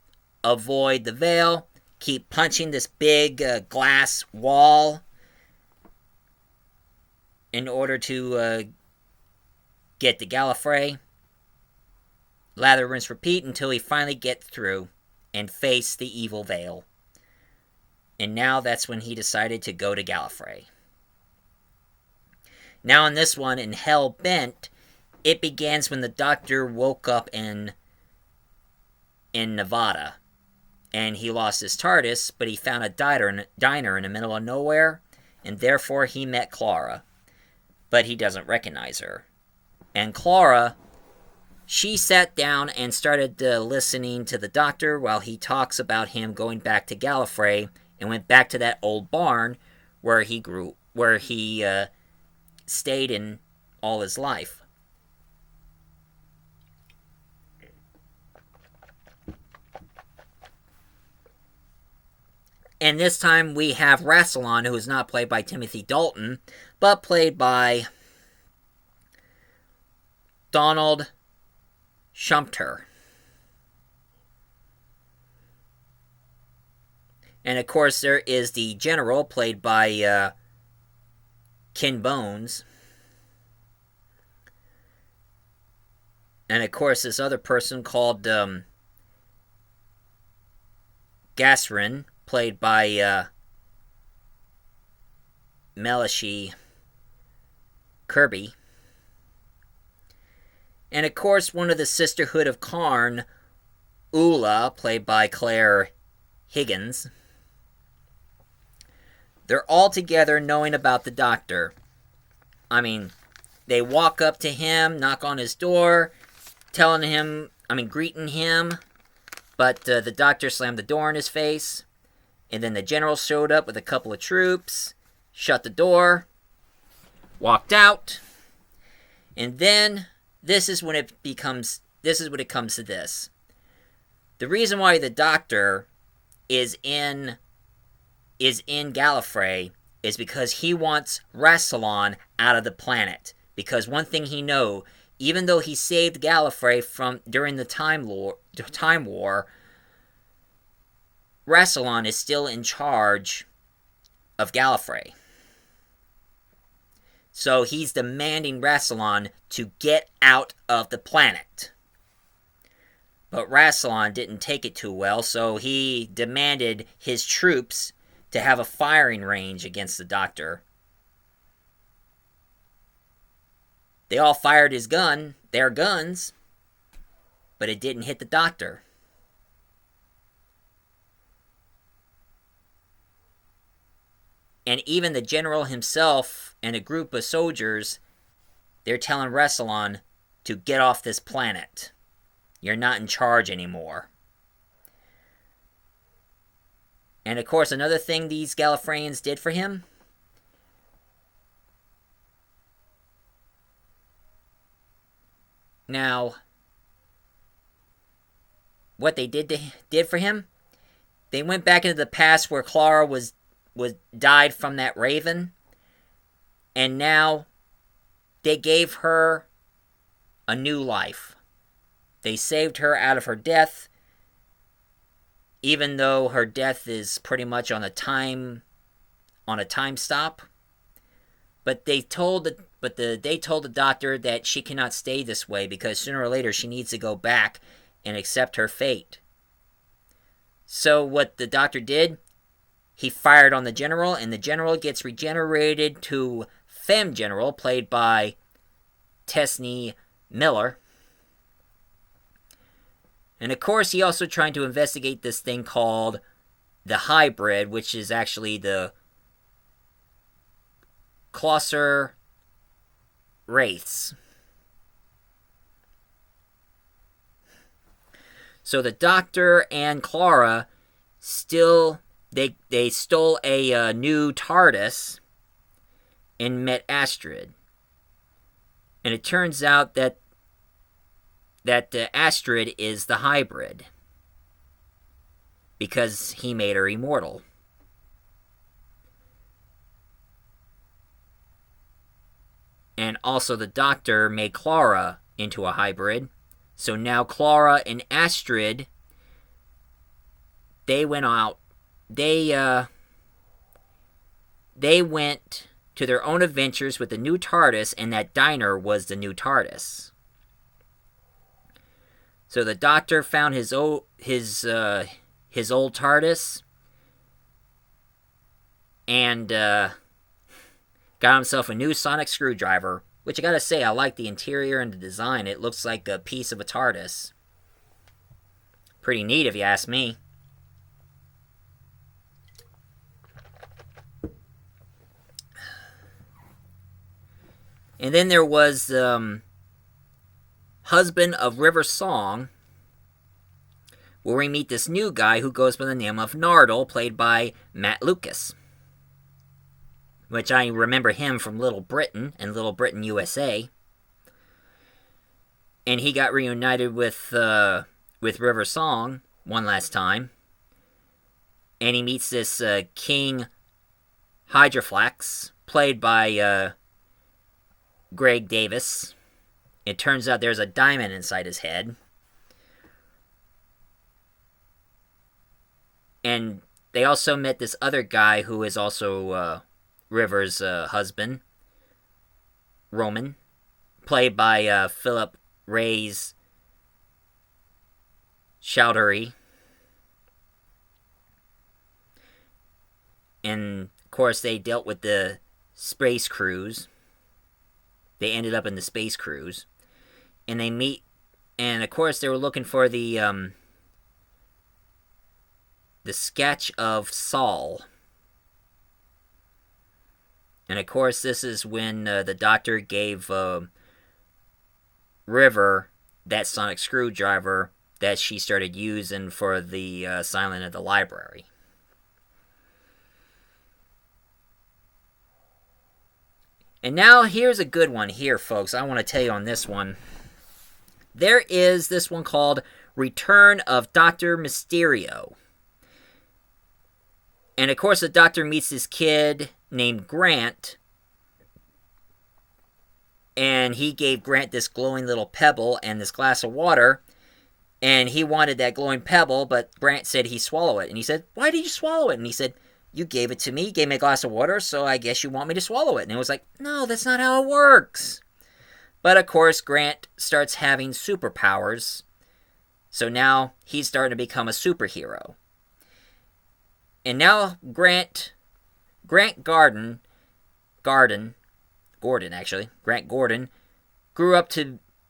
avoid the Veil, keep punching this big glass wall in order to get to Gallifrey. Lather, rinse, repeat until he finally gets through and face the evil Veil. And now that's when he decided to go to Gallifrey. Now in this one, in Hell Bent, it begins when the Doctor woke up in Nevada. And he lost his TARDIS, but he found a diner in the middle of nowhere, and therefore he met Clara. But he doesn't recognize her. And Clara, she sat down and started listening to the Doctor while he talks about him going back to Gallifrey and went back to that old barn where he stayed in all his life. And this time we have Rassilon, who is not played by Timothy Dalton, but played by Donald Shumter. And of course there is the General, played by Ken Bones. And of course this other person called Gasrin, played by Melanie Kirby. And of course one of the Sisterhood of Karn, Ula, played by Claire Higgins. They're all together knowing about the Doctor. I mean, they walk up to him, knock on his door, greeting him, but the Doctor slammed the door in his face. And then the General showed up with a couple of troops, shut the door, walked out, and then this is when it comes to this. The reason why the Doctor is in Gallifrey is because he wants Rassilon out of the planet. Because one thing he knows, even though he saved Gallifrey during the Time War, Rassilon is still in charge of Gallifrey. So he's demanding Rassilon to get out of the planet. But Rassilon didn't take it too well, so he demanded his troops to have a firing range against the Doctor. They all fired their guns, but it didn't hit the Doctor. And even the General himself and a group of soldiers, they're telling Rassilon to get off this planet. You're not in charge anymore. And of course, another thing these Gallifreyans did for him, now, what they did for him, they went back into the past where Clara was died from that raven, and now they gave her a new life. They saved her out of her death, even though her death is pretty much on a time stop. But they told the Doctor that she cannot stay this way because sooner or later she needs to go back and accept her fate. So what the Doctor did, he fired on the General, and the General gets regenerated to Femme General, played by Tessney Miller. And of course, he also tried to investigate this thing called the hybrid, which is actually the Closser Wraiths. So the Doctor and Clara still... They stole a new TARDIS and met Astrid. And it turns out that Astrid is the hybrid. Because he made her immortal. And also the Doctor made Clara into a hybrid. So now Clara and Astrid, they went out. They went to their own adventures with the new TARDIS, and that diner was the new TARDIS. So the Doctor found his old TARDIS, and got himself a new sonic screwdriver, which I gotta say, I like the interior and the design. It looks like a piece of a TARDIS. Pretty neat if you ask me. And then there was Husband of River Song, where we meet this new guy who goes by the name of Nardole, played by Matt Lucas. Which I remember him from Little Britain and Little Britain USA. And he got reunited with River Song one last time. And he meets this King Hydroflax, played by Greg Davis. It turns out there's a diamond inside his head. And they also met this other guy who is also River's husband, Roman, played by Philip Reyes Chowdhury. And, of course, they dealt with the space cruise. They ended up in the space cruise. And they meet, and, of course, they were looking for the sketch of Saul. And, of course, this is when the Doctor gave River that sonic screwdriver that she started using for the Silent of the Library. And now, here's a good one here, folks. I want to tell you on this one. There is this one called Return of Dr. Mysterio. And, of course, the Doctor meets this kid named Grant. And he gave Grant this glowing little pebble and this glass of water. And he wanted that glowing pebble, but Grant said he swallow it. And he said, "Why did you swallow it?" And he said, "You gave it to me, gave me a glass of water, so I guess you want me to swallow it." And it was like, "No, that's not how it works." But, of course, Grant starts having superpowers. So now he's starting to become a superhero. And now Grant Gordon,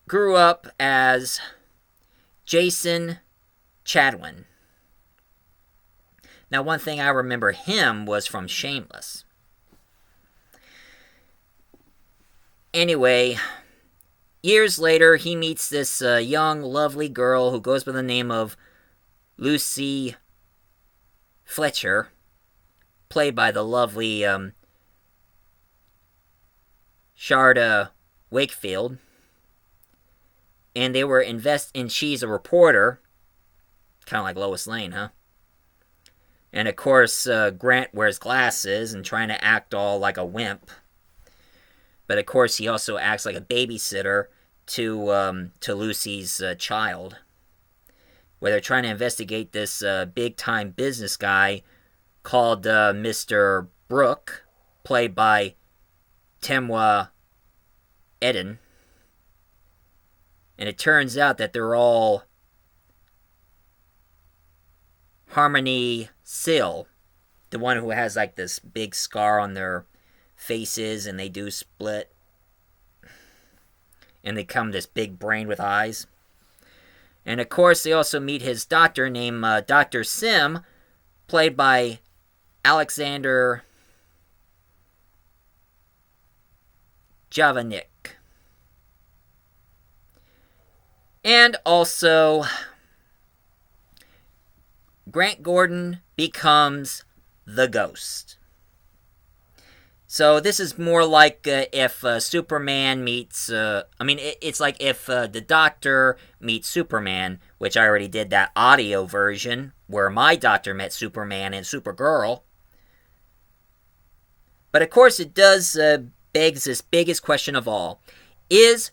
grew up as Jason Chadwin. Now, one thing I remember him was from Shameless. Anyway, years later, he meets this young, lovely girl who goes by the name of Lucy Fletcher, played by the lovely Sharda Wakefield. And they were and she's a reporter, kind of like Lois Lane, huh? And of course, Grant wears glasses and trying to act all like a wimp. But of course, he also acts like a babysitter to Lucy's child, where they're trying to investigate this big-time business guy called Mr. Brooke, played by Temwa Eden. And it turns out that they're all Harmony Sill, the one who has like this big scar on their faces, and they do split. And they come this big brain with eyes. And of course, they also meet his doctor named Dr. Sim, played by Alexander Javanik. And also, Grant Gordon becomes the Ghost. So this is more like if Superman meets... it's like if the Doctor meets Superman, which I already did that audio version, where my Doctor met Superman and Supergirl. But of course it does begs this biggest question of all. Is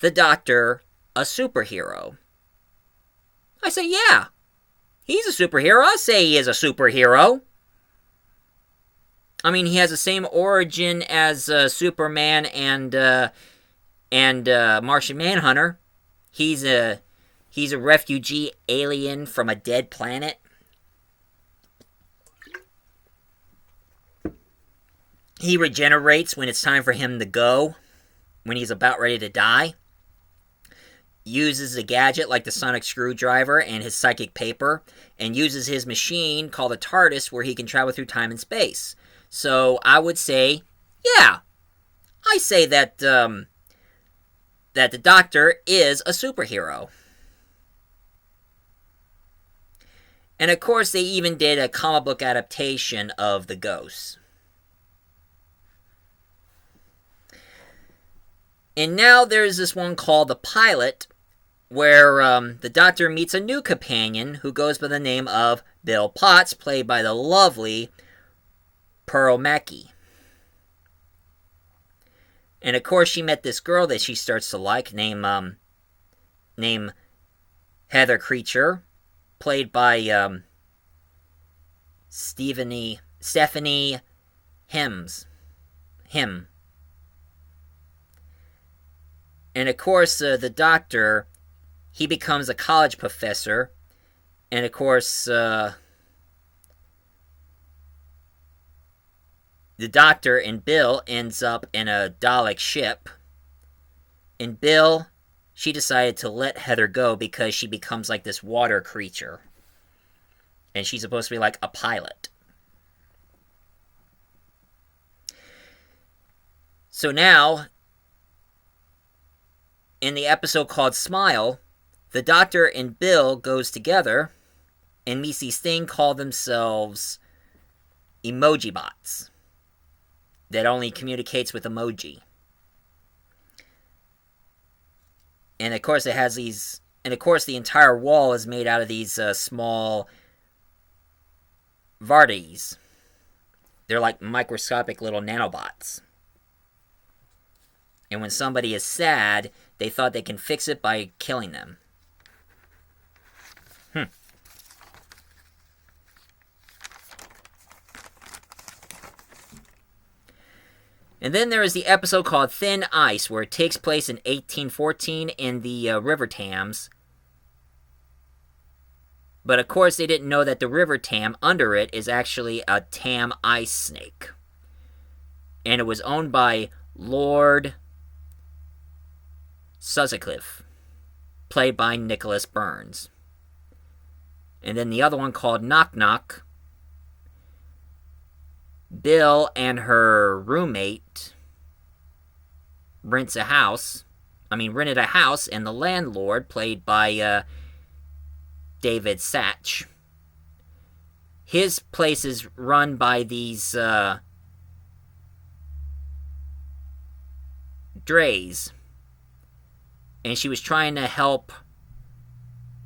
the Doctor a superhero? I say, yeah. He's a superhero. I say he is a superhero. I mean, he has the same origin as Superman and Martian Manhunter. He's a refugee alien from a dead planet. He regenerates when it's time for him to go, when he's about ready to die. Uses a gadget like the sonic screwdriver and his psychic paper, and uses his machine called the TARDIS where he can travel through time and space. So I would say, yeah, I say that that the Doctor is a superhero. And of course, they even did a comic book adaptation of the Ghosts. And now there's this one called The Pilot, where the Doctor meets a new companion who goes by the name of Bill Potts, played by the lovely Pearl Mackie. And of course, she met this girl that she starts to like, named Heather Creature, played by Stephanie Him. And of course, the Doctor, he becomes a college professor. And of course, the Doctor and Bill ends up in a Dalek ship. And Bill, she decided to let Heather go because she becomes like this water creature. And she's supposed to be like a pilot. So now, in the episode called Smile, the Doctor and Bill goes together and meets these things called themselves emoji bots that only communicates with emoji. And of course it has these, and of course the entire wall is made out of these small Vardes. They're like microscopic little nanobots. And when somebody is sad, they thought they can fix it by killing them. And then there is the episode called Thin Ice, where it takes place in 1814 in the River Thames. But of course they didn't know that the River Tam under it is actually a Tam ice snake. And it was owned by Lord Suthercliffe, played by Nicholas Burns. And then the other one called Knock Knock. Bill and her roommate rented a house, and the landlord, played by David Satch. His place is run by these drays, and she was trying to help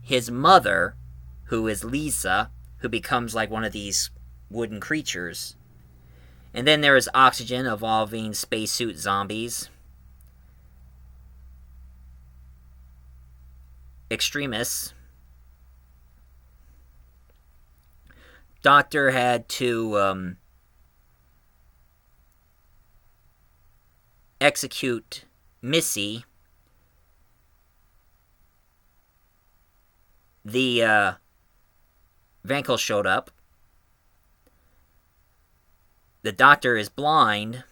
his mother, who is Lisa, who becomes like one of these wooden creatures. And then there is Oxygen, evolving spacesuit zombies. Extremis. Doctor had to execute Missy. The Vankel showed up. The Doctor is blind,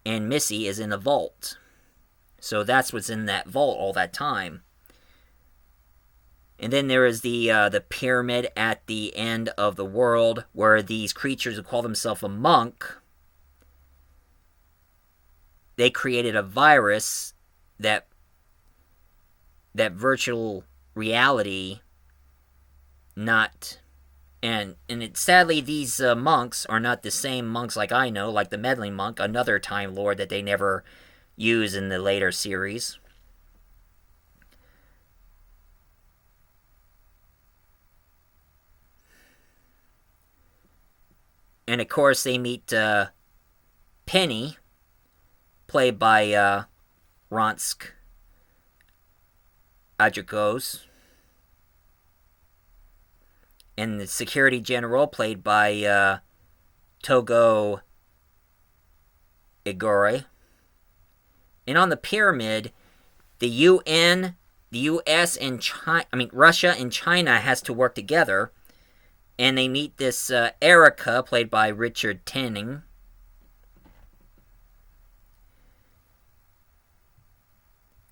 and Missy is in the vault. So that's what's in that vault all that time. And then there is the pyramid at the end of the world, where these creatures who call themselves a monk, they created a virus that virtual reality sadly, these monks are not the same monks like I know, like the meddling monk, another Time Lord that they never use in the later series. And of course, they meet Penny, played by Ronsk Adrikos. And the security general, played by Togo Igore. And on the pyramid, the UN, the US, and Russia and China has to work together. And they meet this Erica, played by Richard Tanning.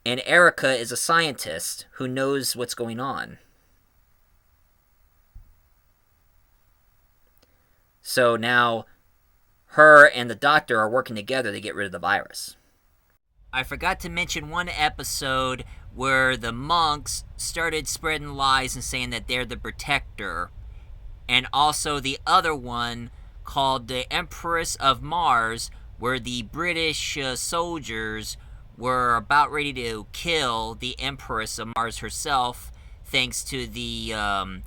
And Erica is a scientist who knows what's going on. So now her and the Doctor are working together to get rid of the virus. I forgot to mention one episode where the monks started spreading lies and saying that they're the protector. And also the other one called the Empress of Mars, where the British soldiers were about ready to kill the Empress of Mars herself, thanks to the Alpha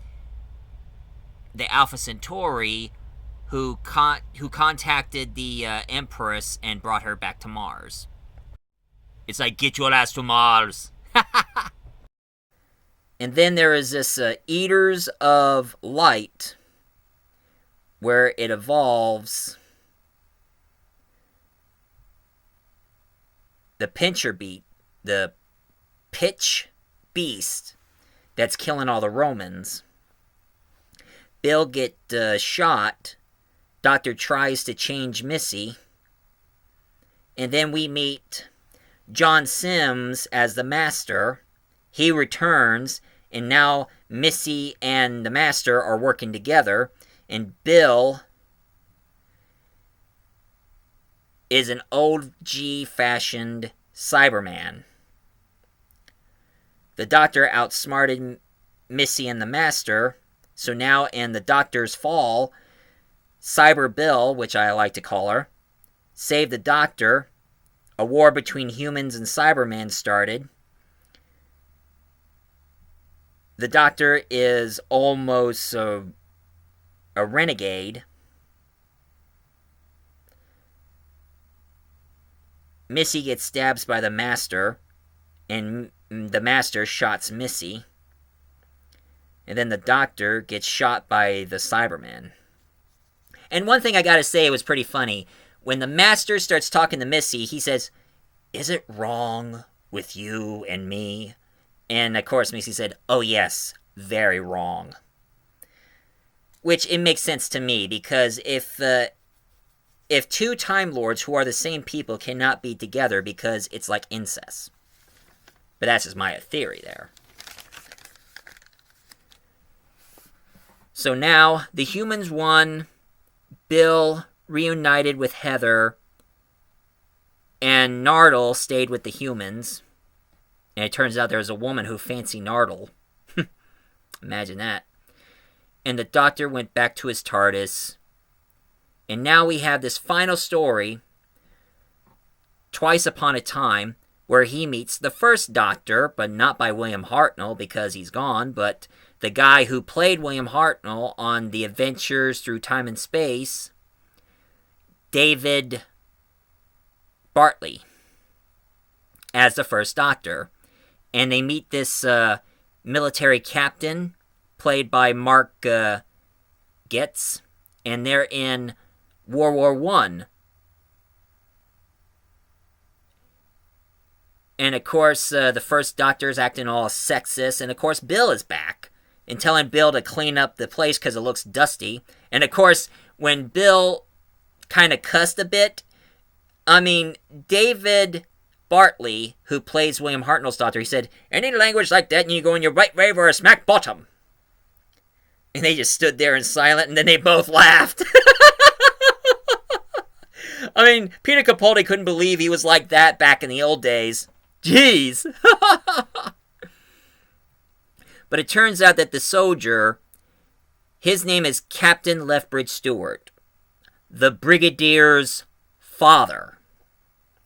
Centauri, who contacted the Empress and brought her back to Mars. It's like, get your ass to Mars. And then there is this Eaters of Light, where it evolves the the pitch beast that's killing all the Romans. Bill get shot. Doctor tries to change Missy. And then we meet John Sims as the Master. He returns, and now Missy and the Master are working together. And Bill is an OG-fashioned Cyberman. The Doctor outsmarted Missy and the Master, so now in the Doctor's fall, Cyber Bill, which I like to call her, saved the Doctor. A war between humans and Cybermen started. The Doctor is almost a renegade. Missy gets stabbed by the Master, and the Master shots Missy. And then the Doctor gets shot by the Cyberman. And one thing I gotta say was pretty funny. When the Master starts talking to Missy, he says, "Is it wrong with you and me?" And of course Missy said, "Oh yes, very wrong." Which, it makes sense to me, because if two Time Lords who are the same people cannot be together, because it's like incest. But that's just my theory there. So now, the humans won. Bill reunited with Heather. And Nardole stayed with the humans. And it turns out there was a woman who fancied Nardole. Imagine that. And the Doctor went back to his TARDIS. And now we have this final story, Twice Upon a Time, where he meets the first Doctor, but not by William Hartnell because he's gone, but the guy who played William Hartnell on The Adventures Through Time and Space, David Bartley, as the first Doctor. And they meet this military captain, played by Mark Getz, and they're in World War I. And of course, the first Doctor's acting all sexist, and of course Bill is back, and telling Bill to clean up the place because it looks dusty. And of course, when Bill kind of cussed a bit, David Bartley, who plays William Hartnell's Doctor, he said, "Any language like that and you go in your right rave or a smack bottom." And they just stood there in silent, and then they both laughed. Peter Capaldi couldn't believe he was like that back in the old days. Jeez. But it turns out that the soldier, his name is Captain Lethbridge Stewart, the Brigadier's father.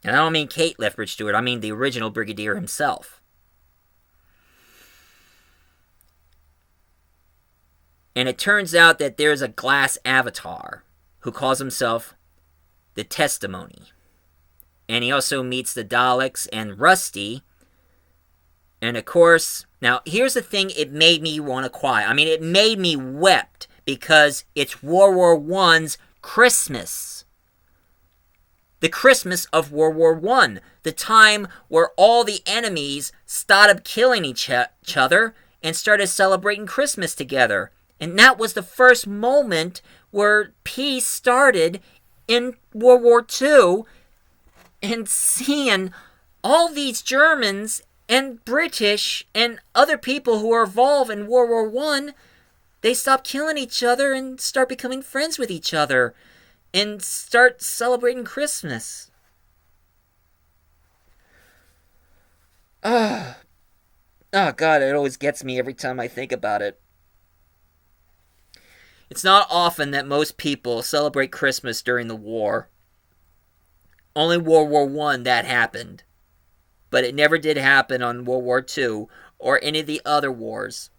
And I don't mean Kate Lethbridge Stewart, I mean the original Brigadier himself. And it turns out that there's a glass avatar who calls himself the Testimony. And he also meets the Daleks and Rusty. And of course, now here's the thing, it made me want to cry. It made me wept because it's World War I's Christmas. The Christmas of World War I. The time where all the enemies started killing each other and started celebrating Christmas together. And that was the first moment where peace started in World War II. And seeing all these Germans and British and other people who are involved in World War One, they stop killing each other and start becoming friends with each other and start celebrating Christmas. Oh God, it always gets me every time I think about it. It's not often that most people celebrate Christmas during the war. Only World War One that happened. But it never did happen on World War II or any of the other wars.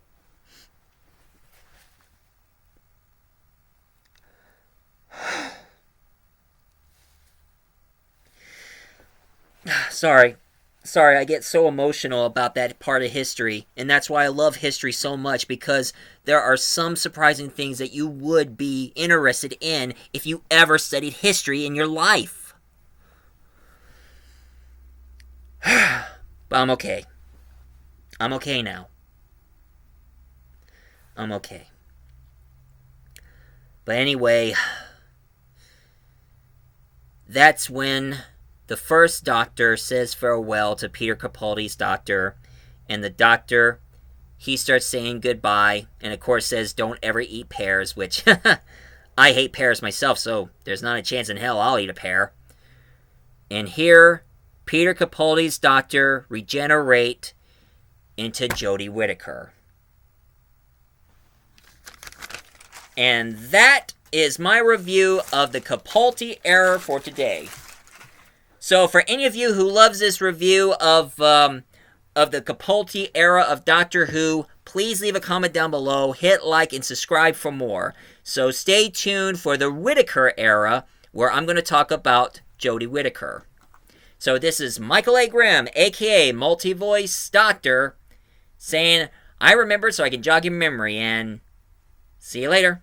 Sorry, I get so emotional about that part of history, and that's why I love history so much, because there are some surprising things that you would be interested in if you ever studied history in your life. But I'm okay. I'm okay now. I'm okay. But anyway, that's when the first Doctor says farewell to Peter Capaldi's Doctor, and the Doctor, he starts saying goodbye, and of course says, don't ever eat pears, which I hate pears myself, so there's not a chance in hell I'll eat a pear. And here, Peter Capaldi's Doctor regenerate into Jodie Whittaker. And that is my review of the Capaldi era for today. So for any of you who loves this review of the Capaldi era of Doctor Who, please leave a comment down below, hit like, and subscribe for more. So stay tuned for the Whittaker era, where I'm going to talk about Jodie Whittaker. So this is Michael A. Grimm, a.k.a. Multi-Voice Doctor, saying, I remembered so I can jog your memory, and see you later.